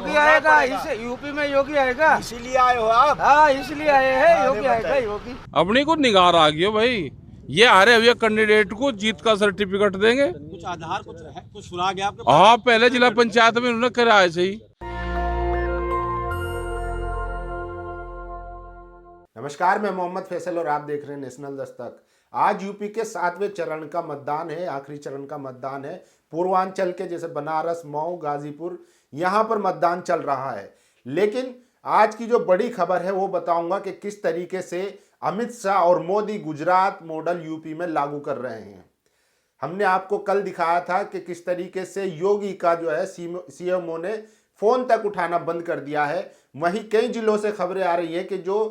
योगी आएगा, इसे यूपी में योगी आएगा, इसीलिए आए हो आप। हाँ इसलिए आए हैं, योगी आएगा योगी। अपनी को निगार आ गई हो भाई, ये हारे हुए कैंडिडेट को जीत का सर्टिफिकेट देंगे। कुछ आधार कुछ सुना गया आपके पास? हाँ, पहले जिला पंचायत में उन्होंने कराया सही। नमस्कार, मैं मोहम्मद फैसल और आप देख रहे हैं नेशनल दस्तक। आज यूपी के 7वें चरण का मतदान है, आखिरी चरण का मतदान है। पूर्वांचल के जैसे बनारस, मऊ, गाजीपुर, यहाँ पर मतदान चल रहा है। लेकिन आज की जो बड़ी खबर है वो बताऊंगा कि किस तरीके से अमित शाह और मोदी गुजरात मॉडल यूपी में लागू कर रहे हैं। हमने आपको कल दिखाया था कि किस तरीके से योगी का जो है सीएमओ ने फोन तक उठाना बंद कर दिया है। वहीं कई जिलों से खबरें आ रही हैं कि जो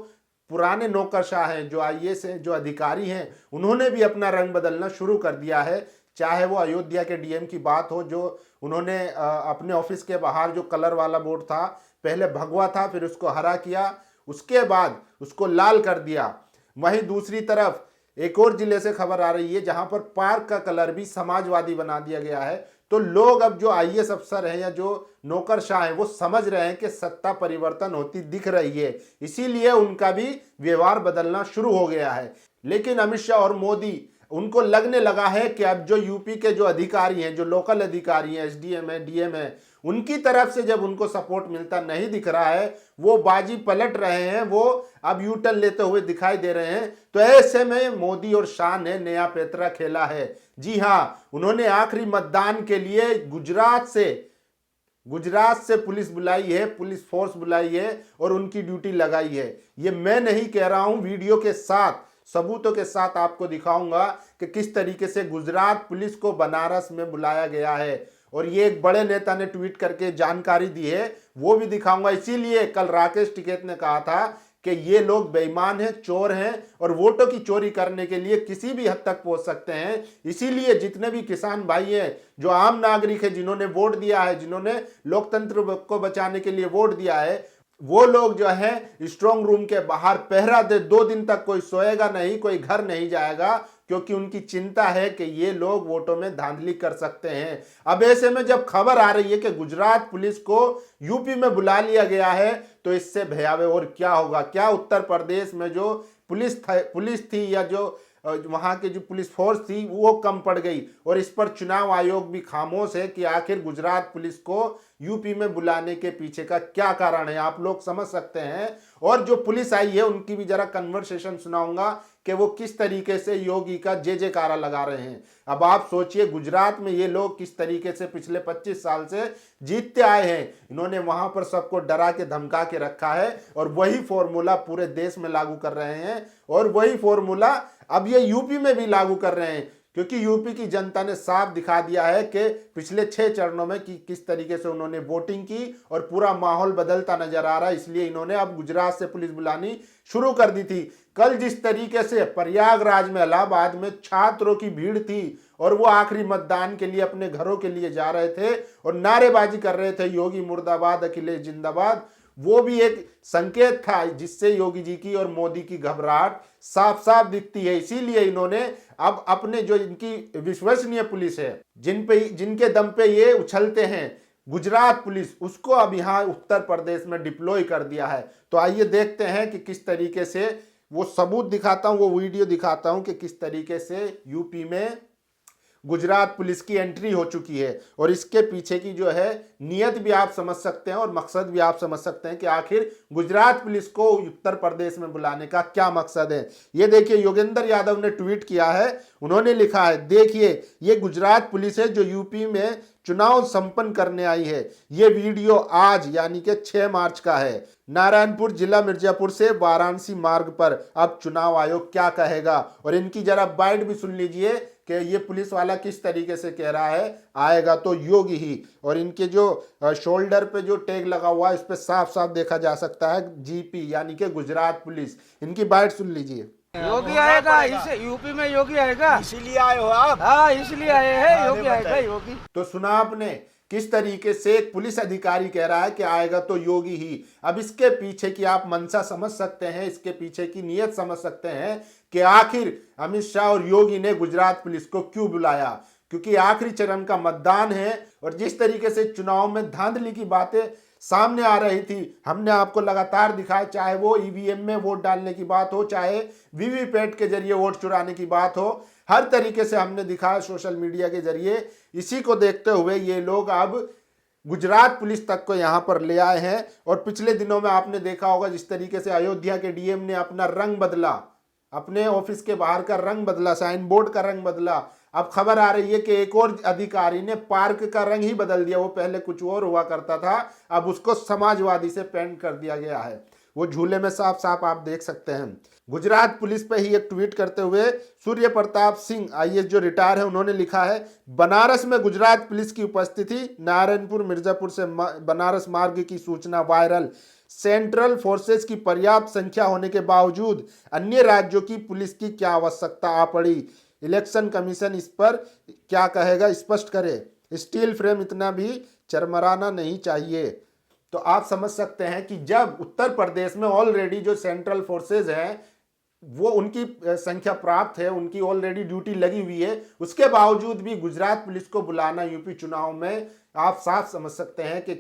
पुराने नौकरशाह हैं, जो आईएएस हैं, जो अधिकारी हैं, उन्होंने भी अपना रंग बदलना शुरू कर दिया है। चाहे वो अयोध्या के डीएम की बात हो, जो उन्होंने अपने ऑफिस के बाहर जो कलर वाला बोर्ड था, पहले भगवा था, फिर उसको हरा किया, उसके बाद उसको लाल कर दिया। वहीं दूसरी तरफ एक और जिले से खबर आ रही है जहां पर पार्क का कलर भी समाजवादी बना दिया गया है। तो लोग अब जो आईएएस अफसर हैं या जो नौकरशाह हैं वो समझ रहे हैं कि सत्ता परिवर्तन होती दिख रही है, इसीलिए उनका भी व्यवहार बदलना शुरू हो गया है। लेकिन अमित शाह और मोदी, उनको लगने लगा है कि अब जो यूपी के जो अधिकारी हैं, जो लोकल अधिकारी हैं, एसडीएम है, डीएम है, उनकी तरफ से जब उनको सपोर्ट मिलता नहीं दिख रहा है, वो बाजी पलट रहे हैं, वो अब यू टर्न लेते हुए दिखाई दे रहे हैं। तो ऐसे में मोदी और शाह ने नया पैतरा खेला है। जी हाँ, उन्होंने आखिरी मतदान के लिए गुजरात से पुलिस बुलाई है, पुलिस फोर्स बुलाई है और उनकी ड्यूटी लगाई है। ये मैं नहीं कह रहा हूं, वीडियो के साथ, सबूतों के साथ आपको दिखाऊंगा कि किस तरीके से गुजरात पुलिस को बनारस में बुलाया गया है। और ये एक बड़े नेता ने ट्वीट करके जानकारी दी है, वो भी दिखाऊंगा। इसीलिए कल राकेश टिकैत ने कहा था कि ये लोग बेईमान हैं, चोर हैं और वोटों की चोरी करने के लिए किसी भी हद तक पहुंच सकते हैं। इसीलिए जितने भी किसान भाई हैं, जो आम नागरिक हैं, जिन्होंने वोट दिया है, जिन्होंने लोकतंत्र को बचाने के लिए वोट दिया है, वो लोग जो है स्ट्रांग रूम के बाहर पहरा दे। 2 दिन तक कोई सोएगा नहीं, कोई घर नहीं जाएगा, क्योंकि उनकी चिंता है कि ये लोग वोटों में धांधली कर सकते हैं। अब ऐसे में जब खबर आ रही है कि गुजरात पुलिस को यूपी में बुला लिया गया है, तो इससे भयावह और क्या होगा। क्या उत्तर प्रदेश में जो पुलिस थी या जो वहां की जो पुलिस फोर्स थी वो कम पड़ गई। और इस पर चुनाव आयोग भी खामोश है कि आखिर गुजरात पुलिस को यूपी में बुलाने के पीछे का क्या कारण है। आप लोग समझ सकते हैं। और जो पुलिस आई है उनकी भी जरा कन्वर्सेशन सुनाऊंगा कि वो किस तरीके से योगी का जय जयकारा लगा रहे हैं। अब आप सोचिए, गुजरात में ये लोग किस तरीके से पिछले 25 साल से जीतते आए हैं। इन्होंने वहां पर सबको डरा के धमका के रखा है और वही फॉर्मूला पूरे देश में लागू कर रहे हैं और वही फॉर्मूला अब ये यूपी में भी लागू कर रहे हैं। क्योंकि यूपी की जनता ने साफ दिखा दिया है कि पिछले 6 चरणों में किस तरीके से उन्होंने वोटिंग की और पूरा माहौल बदलता नजर आ रहा है। इसलिए इन्होंने अब गुजरात से पुलिस बुलानी शुरू कर दी थी। कल जिस तरीके से प्रयागराज में, इलाहाबाद में छात्रों की भीड़ थी और वो आखिरी मतदान के लिए अपने घरों के लिए जा रहे थे और नारेबाजी कर रहे थे, योगी मुर्दाबाद, अखिलेश जिंदाबाद, वो भी एक संकेत था जिससे योगी जी की और मोदी की घबराहट साफ साफ दिखती है। इसीलिए इन्होंने अब अपने जो इनकी विश्वसनीय पुलिस है, जिनके दम पे ये उछलते हैं, गुजरात पुलिस, उसको अब यहाँ उत्तर प्रदेश में डिप्लॉय कर दिया है। तो आइए देखते हैं कि किस तरीके से, वो सबूत दिखाता हूँ, वो वीडियो दिखाता हूँ कि किस तरीके से यूपी में गुजरात पुलिस की एंट्री हो चुकी है। और इसके पीछे की जो है नियत भी आप समझ सकते हैं और मकसद भी आप समझ सकते हैं कि आखिर गुजरात पुलिस को उत्तर प्रदेश में बुलाने का क्या मकसद है। ये देखिए, योगेंद्र यादव ने ट्वीट किया है, उन्होंने लिखा है, देखिए ये गुजरात पुलिस है जो यूपी में चुनाव संपन्न करने आई है। ये वीडियो आज यानी कि 6 मार्च का है। नारायणपुर जिला मिर्जापुर से वाराणसी मार्ग पर अब चुनाव आयोग क्या कहेगा। और इनकी जरा बाइट भी सुन लीजिए कि ये पुलिस वाला किस तरीके से कह रहा है, आएगा तो योगी ही। और इनके जो शोल्डर पे जो टैग लगा हुआ है इस पे साफ साफ देखा जा सकता है जीपी यानी कि गुजरात पुलिस। इनकी बाइट सुन लीजिए। योगी आएगा, इसे यूपी में योगी आएगा, इसीलिए आए हो आप। हाँ इसलिए आए हैं, योगी आएगा योगी। तो सुना आपने किस तरीके से एक पुलिस अधिकारी कह रहा है कि आएगा तो योगी ही। अब इसके पीछे की आप मंशा समझ सकते हैं, इसके पीछे की नीयत समझ सकते हैं कि आखिर अमित शाह और योगी ने गुजरात पुलिस को क्यों बुलाया। क्योंकि आखिरी चरण का मतदान है और जिस तरीके से चुनाव में धांधली की बातें सामने आ रही थी। हमने आपको लगातार दिखाया, चाहे वो ईवीएम में वोट डालने की बात हो, चाहे वीवीपैट के जरिए वोट चुराने की बात हो, हर तरीके से हमने दिखाया सोशल मीडिया के जरिए। इसी को देखते हुए ये लोग अब गुजरात पुलिस तक को यहाँ पर ले आए हैं। और पिछले दिनों में आपने देखा होगा जिस तरीके से अयोध्या के डीएम ने अपना रंग बदला, अपने ऑफिस के बाहर का रंग बदला, साइन बोर्ड का रंग बदला। अब खबर आ रही है कि एक और अधिकारी ने पार्क का रंग ही बदल दिया। वो पहले कुछ और हुआ करता था, अब उसको समाजवादी से पेंट कर दिया गया है। वो झूले में साफ साफ आप देख सकते हैं। गुजरात पुलिस पे ही एक ट्वीट करते हुए सूर्य प्रताप सिंह आईएएस जो रिटायर है, उन्होंने लिखा है, बनारस में गुजरात पुलिस की उपस्थिति, नारायणपुर मिर्जापुर से बनारस मार्ग की सूचना वायरल। सेंट्रल फोर्सेस की पर्याप्त संख्या होने के बावजूद अन्य राज्यों की पुलिस की क्या आवश्यकता आ पड़ी। इलेक्शन कमीशन इस पर क्या कहेगा, स्पष्ट करे। स्टील फ्रेम इतना भी चरमराना नहीं चाहिए। तो आप समझ सकते हैं कि जब उत्तर प्रदेश में ऑलरेडी जो सेंट्रल फोर्सेज हैं वो उनकी संख्या प्राप्त है, उनकी ऑलरेडी ड्यूटी लगी हुई है, उसके बावजूद भी गुजरात पुलिस को बुलाना यूपी चुनाव में, आप साफ समझ सकते हैं कि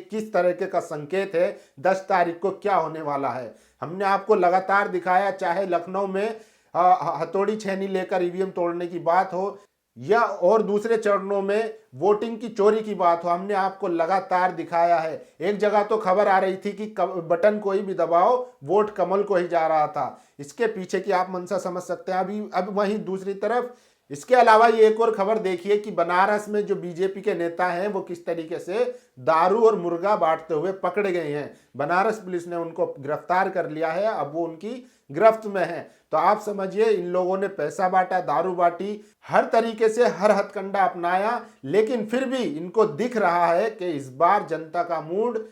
किस तरह का संकेत है 10 तारीख को क्या होने वाला है। हमने आपको लगातार दिखाया, चाहे लखनऊ में हथौड़ी छेनी लेकर ईवीएम तोड़ने की बात हो या और दूसरे चरणों में वोटिंग की चोरी की बात हो, हमने आपको लगातार दिखाया है। एक जगह तो खबर आ रही थी कि बटन कोई भी दबाओ वोट कमल को ही जा रहा था। इसके पीछे की आप मंशा समझ सकते हैं। अब वहीं दूसरी तरफ इसके अलावा ये एक और खबर देखिए कि बनारस में जो बीजेपी के नेता हैं वो किस तरीके से दारू और मुर्गा बांटते हुए पकड़े गए हैं। बनारस पुलिस ने उनको गिरफ्तार कर लिया है, अब वो उनकी गिरफ्त में है। तो आप समझिए, इन लोगों ने पैसा बांटा, दारू बांटी, हर तरीके से हर हथकंडा अपनाया, लेकिन फिर भी इनको दिख रहा है कि इस बार जनता का मूड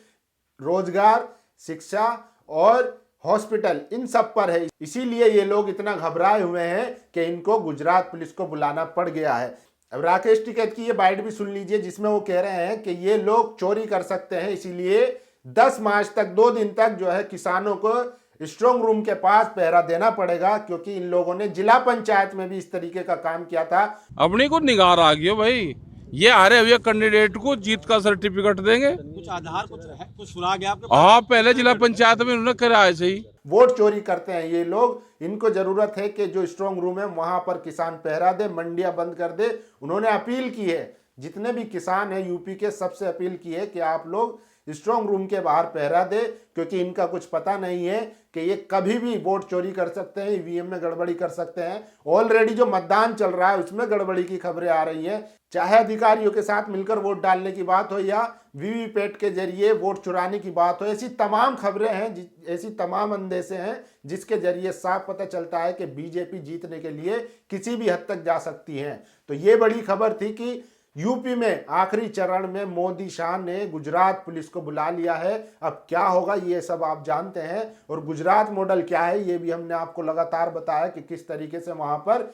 रोजगार, शिक्षा और हॉस्पिटल इन सब पर है। इसीलिए ये लोग इतना घबराए हुए हैं कि इनको गुजरात पुलिस को बुलाना पड़ गया है। अब राकेश टिकैत की ये बाइट भी सुन लीजिए जिसमें वो कह रहे हैं कि ये लोग चोरी कर सकते हैं, इसीलिए 10 मार्च तक 2 दिन तक जो है किसानों को स्ट्रांग रूम के पास पहरा देना पड़ेगा, क्योंकि इन लोगों ने जिला पंचायत में भी इस तरीके का काम किया था। अपनी को निगार आ गई भाई, ये हारे हुए कैंडिडेट को जीत का सर्टिफिकेट देंगे। कुछ आधार कुछ सुराग है आपके पास? हाँ, पहले जिला पंचायत में उन्होंने कराया सही। वोट चोरी करते हैं ये लोग। इनको जरूरत है कि जो स्ट्रांग रूम है वहां पर किसान पहरा दे, मंडियां बंद कर दे। उन्होंने अपील की है, जितने भी किसान हैं यूपी के, सबसे अपील की है कि आप लोग स्ट्रांग रूम के बाहर पहरा दे, क्योंकि इनका कुछ पता नहीं है कि ये कभी भी वोट चोरी कर सकते हैं, ईवीएम में गड़बड़ी कर सकते हैं। ऑलरेडी जो मतदान चल रहा है उसमें गड़बड़ी की खबरें आ रही हैं। चाहे अधिकारियों के साथ मिलकर वोट डालने की बात हो या वीवीपैट के जरिए वोट चुराने की बात हो, ऐसी तमाम खबरें हैं, ऐसी तमाम अंदेशे हैं जिसके जरिए साफ पता चलता है कि बीजेपी जीतने के लिए किसी भी हद तक जा सकती है। तो ये बड़ी खबर थी कि यूपी में आखिरी चरण में मोदी शाह ने गुजरात पुलिस को बुला लिया है। अब क्या होगा ये सब आप जानते हैं, और गुजरात मॉडल क्या है ये भी हमने आपको लगातार बताया कि किस तरीके से वहां पर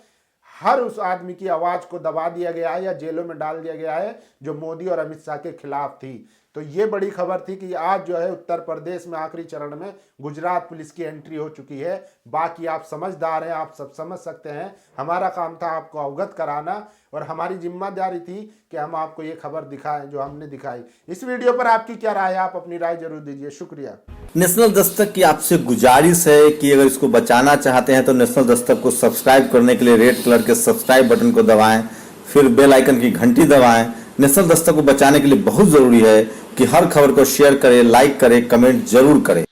हर उस आदमी की आवाज को दबा दिया गया है या जेलों में डाल दिया गया है जो मोदी और अमित शाह के खिलाफ थी। तो ये बड़ी खबर थी कि आज जो है उत्तर प्रदेश में आखिरी चरण में गुजरात पुलिस की एंट्री हो चुकी है। बाकी आप समझदार हैं, आप सब समझ सकते हैं। हमारा काम था आपको अवगत कराना, और हमारी जिम्मेदारी थी कि हम आपको ये खबर दिखाएं जो हमने दिखाई। इस वीडियो पर आपकी क्या राय है, आप अपनी राय जरूर दीजिए। शुक्रिया। नेशनल दस्तक की आपसे गुजारिश है कि अगर इसको बचाना चाहते हैं तो नेशनल दस्तक को सब्सक्राइब करने के लिए रेड कलर के सब्सक्राइब बटन को दबाएं, फिर बेल आइकन की घंटी दबाएं। नेशनल दस्तक को बचाने के लिए बहुत जरूरी है कि हर खबर को शेयर करें, लाइक करें, कमेंट जरूर करें।